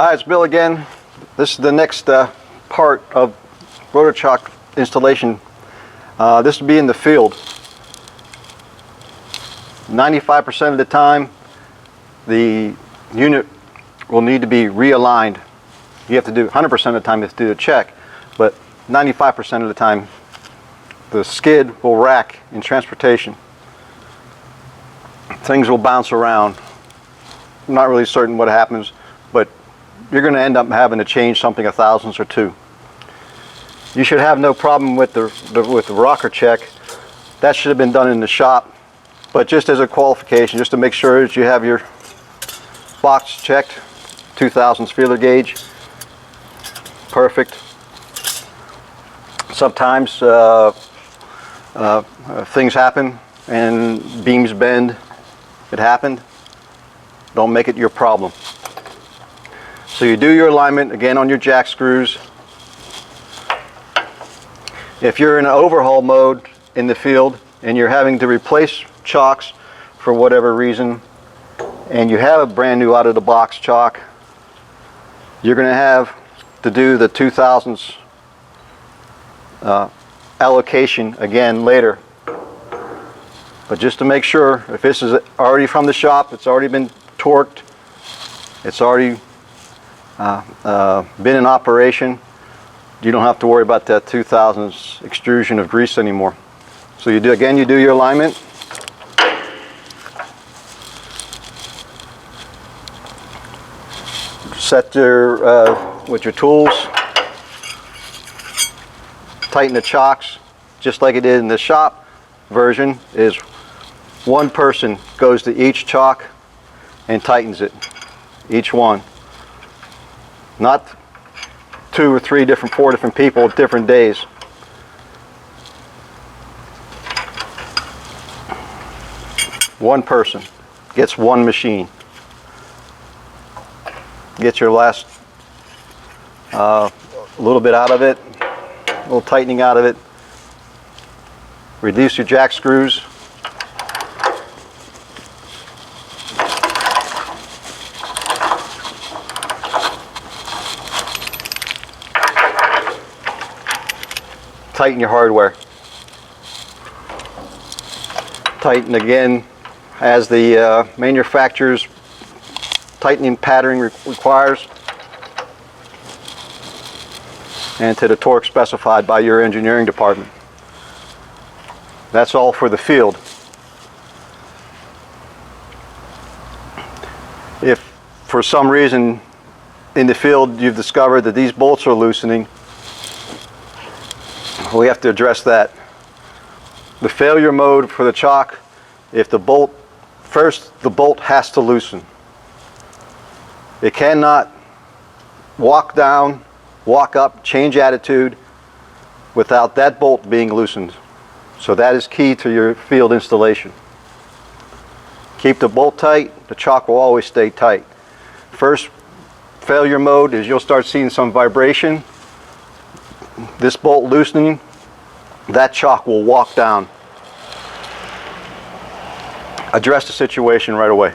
Hi, it's Bill again. This is the next part of RotaChock installation. This will be in the field. 95% of the time, the unit will need to be realigned. You have to do 100% of the time you have to do a check, but 95% of the time, the skid will rack in transportation. Things will bounce around. I'm not really certain what happens, but you're going to end up having to change something a thousandths or two. You should have no problem with the rocker check. That should have been done in the shop, but just as a qualification, just to make sure that you have your box checked, 2000s feeler gauge, perfect. Sometimes things happen and beams bend. It happened. Don't make it your problem. So you do your alignment again on your jack screws. If you're in an overhaul mode in the field and you're having to replace chocks for whatever reason, and you have a brand new out of the box chock, you're going to have to do the 2000s allocation again later. But just to make sure, if this is already from the shop, it's already been torqued, it's already been in operation, you don't have to worry about that 2000s extrusion of grease anymore. So you do your alignment. Set with your tools, tighten the chocks just like it did in the shop version. Is one person goes to each chock and tightens it, each one. Not 2 or 3 different, 4 different people at different days. One person gets one machine. Get your last little bit out of it, a little tightening out of it. Release your jack screws. Tighten your hardware. Tighten again as the manufacturer's tightening pattern requires, and to the torque specified by your engineering department. That's all for the field. If for some reason in the field you've discovered that these bolts are loosening, we have to address that. The failure mode for the chock, if the bolt, first the bolt has to loosen. It cannot walk down, walk up, change attitude without that bolt being loosened. So that is key to your field installation. Keep the bolt tight, the chock will always stay tight. First failure mode is you'll start seeing some vibration. This bolt loosening, that chock will walk down. Address the situation right away.